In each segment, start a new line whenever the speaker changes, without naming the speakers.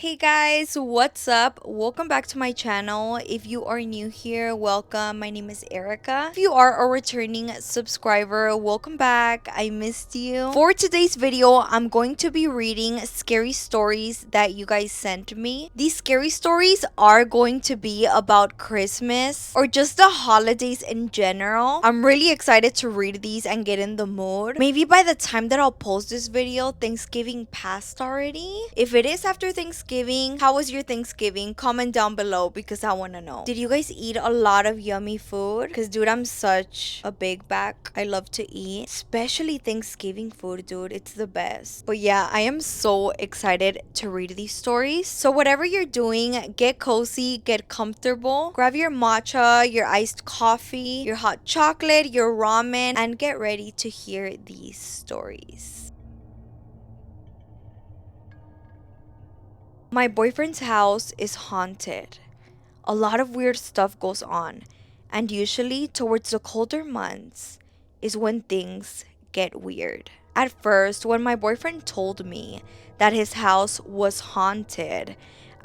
Hey guys, what's up? Welcome back to my channel. If you are new here, welcome. My name is Erika. If you are a returning subscriber, welcome back. I missed you. For today's video, I'm going to be reading scary stories that you guys sent me. These scary stories are going to be about Christmas or just the holidays in general. I'm really excited to read these and get in the mood. Maybe by the time that I'll post this video, Thanksgiving passed already. If it is after Thanksgiving, how was your Thanksgiving? Comment down below because I want to know. Did you guys eat a lot of yummy food? Because dude, I'm such a big back. I love to eat, especially Thanksgiving food, dude. It's the best. But yeah, I am so excited to read these stories. So whatever you're doing, get cozy, get comfortable, grab your matcha, your iced coffee, your hot chocolate, your ramen, and get ready to hear these stories. My boyfriend's house is haunted. A lot of weird stuff goes on, and usually towards the colder months is when things get weird. At first, when my boyfriend told me that his house was haunted,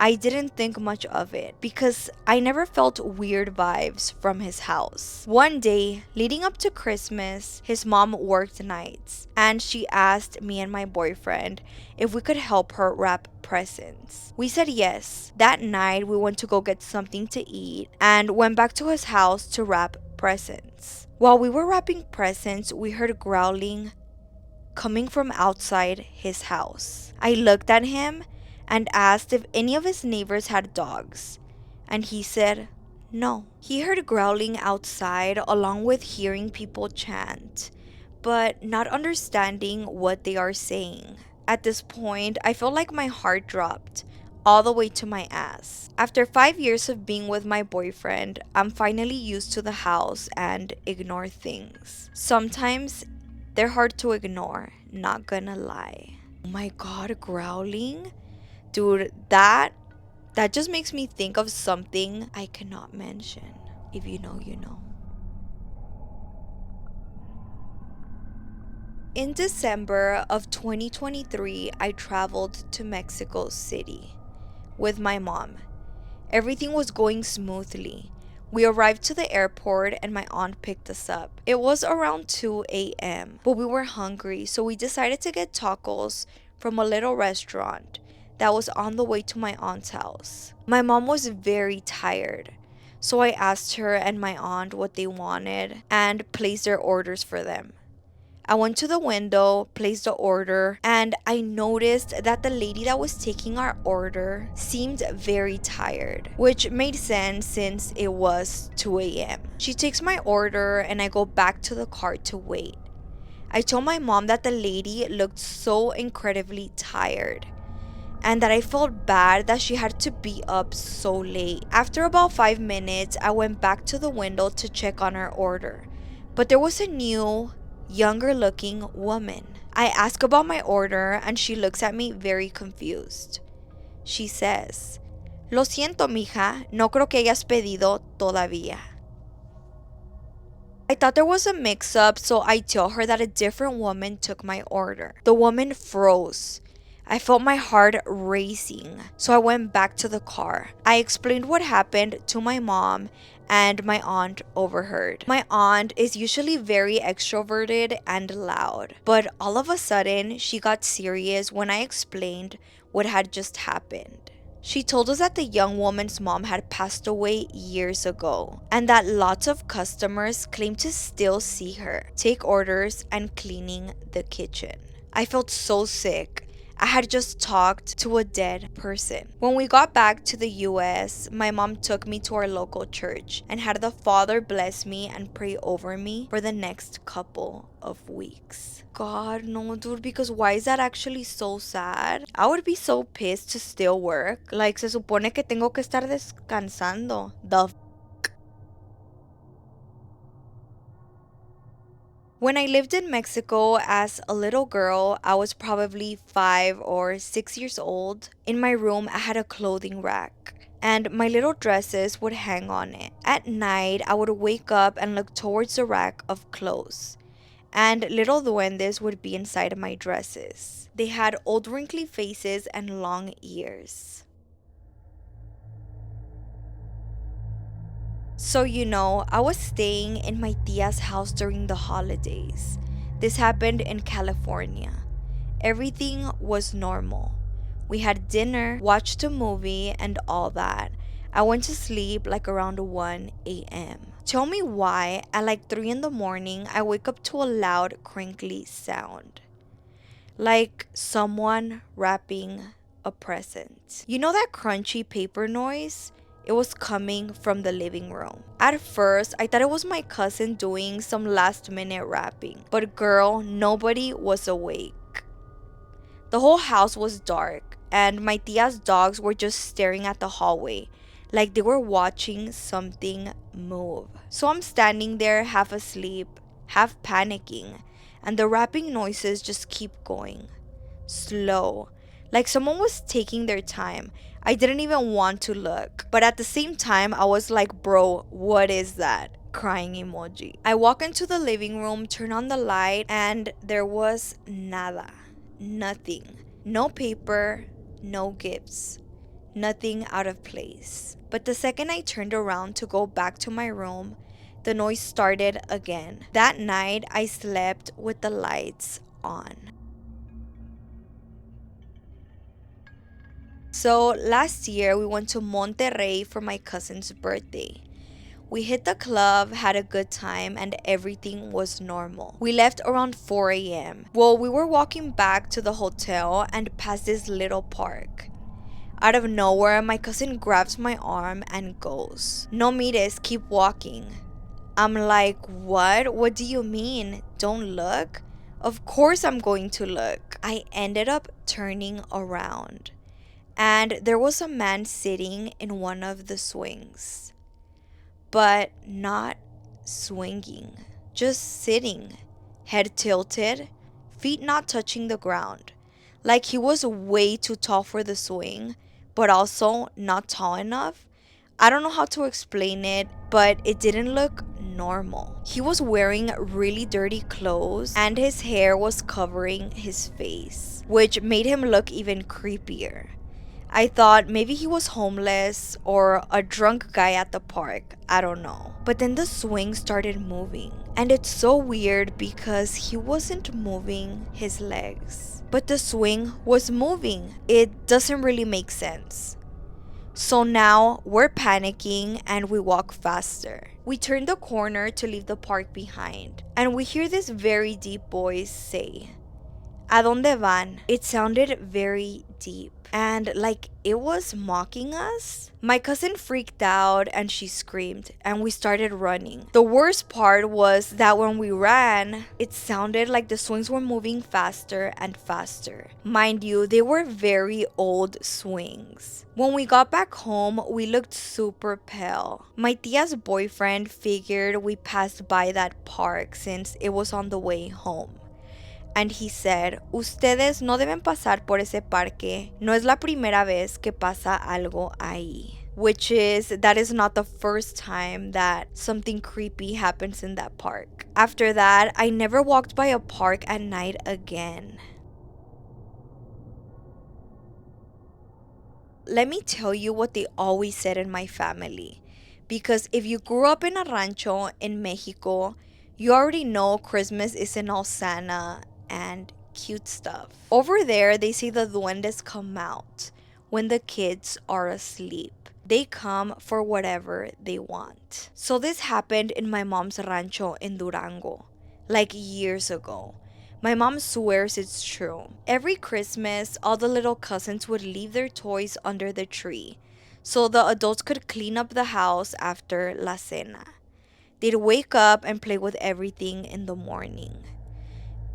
I didn't think much of it because I never felt weird vibes from his house. One day, leading up to Christmas, his mom worked nights and she asked me and my boyfriend if we could help her wrap presents. We said yes. That night, we went to go get something to eat and went back to his house to wrap presents. While we were wrapping presents, we heard growling coming from outside his house. I looked at him and asked if any of his neighbors had dogs, and he said no. He heard growling outside along with hearing people chant, but not understanding what they are saying. At this point, I felt like my heart dropped all the way to my ass. After 5 years of being with my boyfriend, I'm finally used to the house and ignore things. Sometimes they're hard to ignore, not gonna lie. Oh my god, growling? Dude, that just makes me think of something I cannot mention. If you know, you know. In December of 2023, I traveled to Mexico City with my mom. Everything was going smoothly. We arrived to the airport and my aunt picked us up. It was around 2 a.m., but we were hungry, so we decided to get tacos from a little restaurant that was on the way to my aunt's house. My mom was very tired, so I asked her and my aunt what they wanted and placed their orders for them. I went to the window, placed the order, and I noticed that the lady that was taking our order seemed very tired, which made sense since it was 2 a.m. She takes my order and I go back to the car to wait. I told my mom that the lady looked so incredibly tired and that I felt bad that she had to be up so late. After about 5 minutes, I went back to the window to check on her order, but there was a new, younger looking woman. I ask about my order and she looks at me very confused. She says, "Lo siento, mija, no creo que hayas pedido todavía." I thought there was a mix up, so I tell her that a different woman took my order. The woman froze. I felt my heart racing, so I went back to the car. I explained what happened to my mom, and my aunt overheard. My aunt is usually very extroverted and loud, but all of a sudden, she got serious when I explained what had just happened. She told us that the young woman's mom had passed away years ago, and that lots of customers claim to still see her, take orders, and cleaning the kitchen. I felt so sick. I had just talked to a dead person. When we got back to the US, my mom took me to our local church and had the Father bless me and pray over me for the next couple of weeks. God, no, dude, because why is that actually so sad? I would be so pissed to still work. Like, se supone que tengo que estar descansando. When I lived in Mexico as a little girl, I was probably 5 or 6 years old. In my room, I had a clothing rack, and my little dresses would hang on it. At night, I would wake up and look towards the rack of clothes, and little duendes would be inside my dresses. They had old wrinkly faces and long ears. So, I was staying in my tia's house during the holidays. This happened in California. Everything was normal. We had dinner, watched a movie, and all that. I went to sleep like around 1 a.m. Tell me why, at like 3 in the morning, I wake up to a loud, crinkly sound. Like someone wrapping a present. You know that crunchy paper noise? It was coming from the living room. At first, I thought it was my cousin doing some last minute wrapping. But girl, nobody was awake. The whole house was dark, and my tia's dogs were just staring at the hallway, like they were watching something move. So I'm standing there, half asleep, half panicking, and the rapping noises just keep going. Slow, like someone was taking their time. I didn't even want to look, but at the same time, I was like, bro, what is that? Crying emoji. I walk into the living room, turn on the light, and there was nada. Nothing. No paper, no gifts. Nothing out of place. But the second I turned around to go back to my room, the noise started again. That night, I slept with the lights on. So last year, we went to Monterrey for my cousin's birthday. We hit the club, had a good time, and everything was normal. We left around 4 a.m. Well, we were walking back to the hotel and past this little park. Out of nowhere, my cousin grabs my arm and goes, "No mires, keep walking." I'm like, "What? What do you mean? Don't look?" Of course I'm going to look. I ended up turning around, and there was a man sitting in one of the swings, but not swinging, just sitting, head tilted, feet not touching the ground. Like he was way too tall for the swing, but also not tall enough. I don't know how to explain it, but it didn't look normal. He was wearing really dirty clothes and his hair was covering his face, which made him look even creepier. I thought maybe he was homeless or a drunk guy at the park. I don't know. But then the swing started moving. And it's so weird because he wasn't moving his legs, but the swing was moving. It doesn't really make sense. So now we're panicking and we walk faster. We turn the corner to leave the park behind. And we hear this very deep voice say, "¿A dónde van?" It sounded very deep and like it was mocking us. My cousin freaked out and she screamed, and we started running. The worst part was that when we ran, it sounded like the swings were moving faster and faster. Mind you, they were very old swings. When we got back home, we looked super pale. My tia's boyfriend figured we passed by that park since it was on the way home. And he said, "Ustedes no deben pasar por ese parque. No es la primera vez que pasa algo ahí." Which is, that is not the first time that something creepy happens in that park. After that, I never walked by a park at night again. Let me tell you what they always said in my family. Because if you grew up in a rancho in Mexico, you already know Christmas isn't all Santa and cute stuff. Over there, they say the duendes come out when the kids are asleep. They come for whatever they want. So this happened in my mom's rancho in Durango, like years ago. My mom swears it's true. Every Christmas, all the little cousins would leave their toys under the tree so the adults could clean up the house after La Cena. They'd wake up and play with everything in the morning.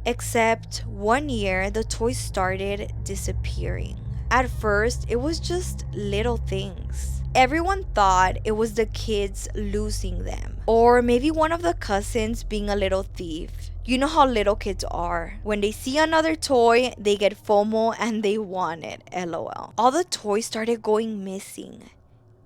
Except one year, the toys started disappearing. At first, it was just little things. Everyone thought it was the kids losing them, or maybe one of the cousins being a little thief. You know how little kids are. When they see another toy, they get FOMO and they want it, lol. All the toys started going missing.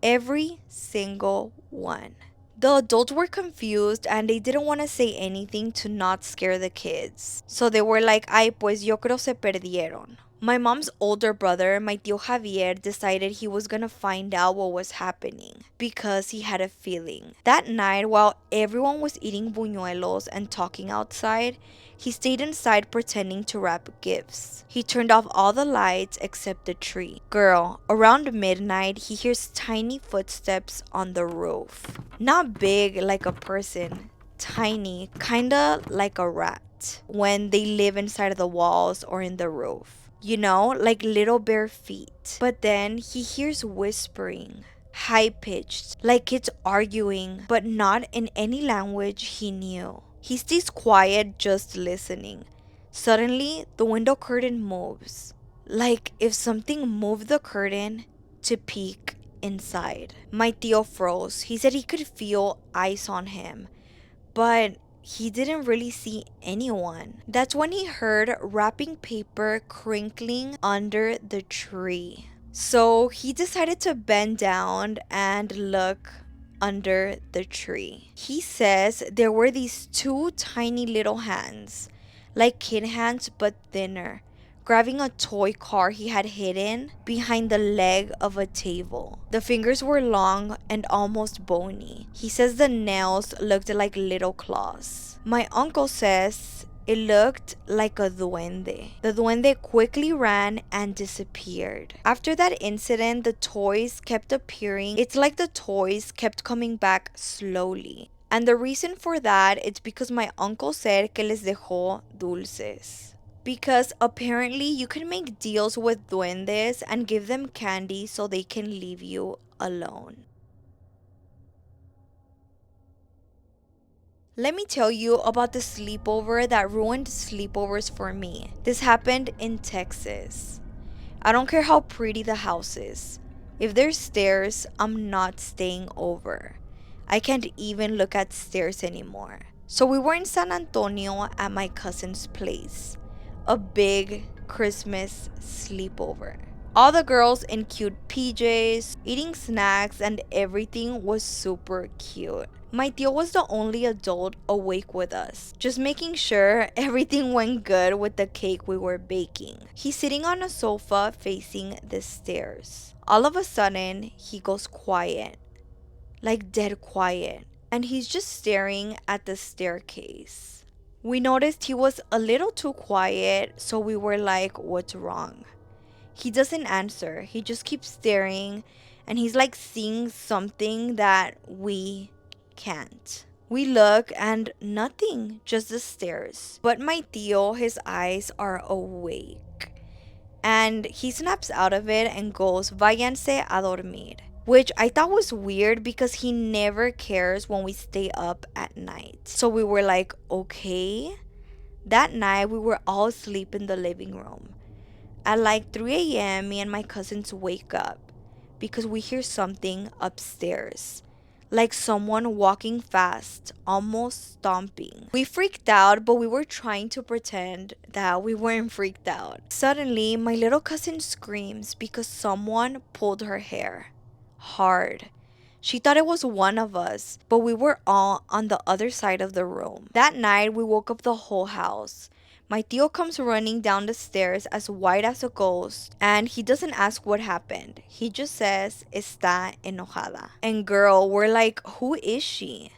Every single one. The adults were confused and they didn't want to say anything to not scare the kids. So they were like, "Ay, pues yo creo se perdieron." My mom's older brother, my tío Javier, decided he was gonna find out what was happening because he had a feeling. That night, while everyone was eating buñuelos and talking outside, he stayed inside pretending to wrap gifts. He turned off all the lights except the tree. Girl, around midnight, he hears tiny footsteps on the roof. Not big like a person, tiny, kinda like a rat when they live inside of the walls or in the roof. You know, like little bare feet. But then he hears whispering, high pitched, like kids arguing, but not in any language he knew. He stays quiet, just listening. Suddenly, the window curtain moves. Like if something moved the curtain to peek inside. My tío froze. He said he could feel ice on him, but he didn't really see anyone. That's when he heard wrapping paper crinkling under the tree. So he decided to bend down and look under the tree. He says there were these two tiny little hands, like kid hands but thinner, grabbing a toy car he had hidden behind the leg of a table. The fingers were long and almost bony. He says the nails looked like little claws. My uncle says it looked like a duende. The duende quickly ran and disappeared. After that incident, the toys kept appearing. It's like the toys kept coming back slowly. And the reason for that is because my uncle said que les dejó dulces. Because apparently you can make deals with duendes and give them candy so they can leave you alone. Let me tell you about the sleepover that ruined sleepovers for me. This happened in Texas. I don't care how pretty the house is. If there's stairs, I'm not staying over. I can't even look at stairs anymore. So we were in San Antonio at my cousin's place. A big Christmas sleepover. All the girls in cute PJs, eating snacks, and everything was super cute. My tío was the only adult awake with us, just making sure everything went good with the cake we were baking. He's sitting on a sofa facing the stairs. All of a sudden, he goes quiet, like dead quiet, and he's just staring at the staircase. We noticed he was a little too quiet, so we were like, what's wrong? He doesn't answer. He just keeps staring, and he's like seeing something that we can't. We look and nothing, just the stairs. But my tío, his eyes are awake. And he snaps out of it and goes, váyanse a dormir. Which I thought was weird because he never cares when we stay up at night. So we were like, okay. That night, we were all asleep in the living room. At like 3 a.m., me and my cousins wake up because we hear something upstairs, like someone walking fast, almost stomping. We freaked out, but we were trying to pretend that we weren't freaked out. Suddenly, my little cousin screams because someone pulled her hair hard. She thought it was one of us, but we were all on the other side of the room. That night, we woke up the whole house. My tío comes running down the stairs as white as a ghost, and he doesn't ask what happened. He just says, está enojada. And girl, we're like, who is she?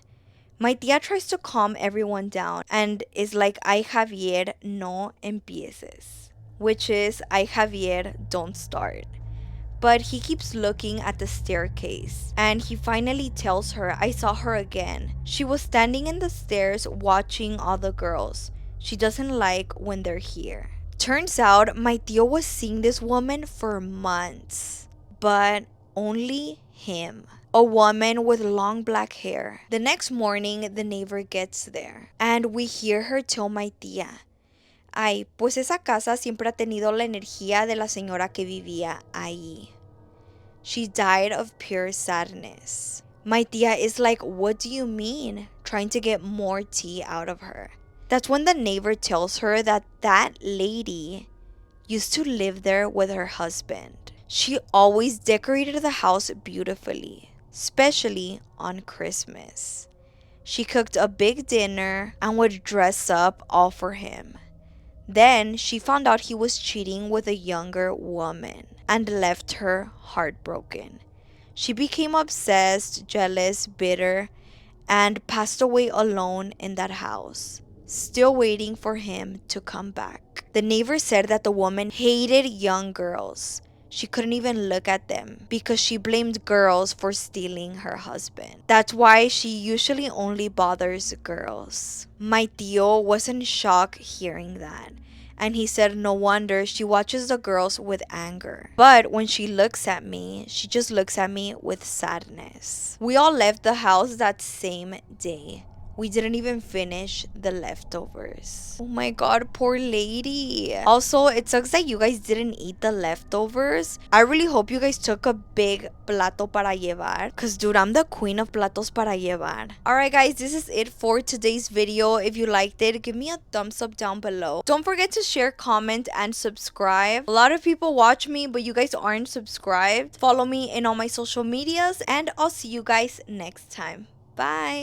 My tía tries to calm everyone down and is like, ay Javier, no empieces. Which is, ay Javier, don't start. But he keeps looking at the staircase, and he finally tells her, I saw her again. She was standing in the stairs watching all the girls. She doesn't like when they're here. Turns out my tío was seeing this woman for months, but only him. A woman with long black hair. The next morning, the neighbor gets there, and we hear her tell my tía, ay, pues esa casa siempre ha tenido la energía de la señora que vivía ahí. She died of pure sadness. My tía is like, what do you mean? Trying to get more tea out of her. That's when the neighbor tells her that that lady used to live there with her husband. She always decorated the house beautifully, especially on Christmas. She cooked a big dinner and would dress up all for him. Then she found out he was cheating with a younger woman and left her heartbroken. She became obsessed, jealous, bitter, and passed away alone in that house, still waiting for him to come back. The neighbor said that the woman hated young girls. She couldn't even look at them because she blamed girls for stealing her husband. That's why she usually only bothers girls. My tío was in shock hearing that. And he said, no wonder she watches the girls with anger. But when she looks at me, she just looks at me with sadness. We all left the house that same day. We didn't even finish the leftovers. Oh my god, poor lady. Also, it sucks that you guys didn't eat the leftovers. I really hope you guys took a big plato para llevar. Cause dude, I'm the queen of platos para llevar. Alright guys, this is it for today's video. If you liked it, give me a thumbs up down below. Don't forget to share, comment, and subscribe. A lot of people watch me, but you guys aren't subscribed. Follow me in all my social medias, and I'll see you guys next time. Bye.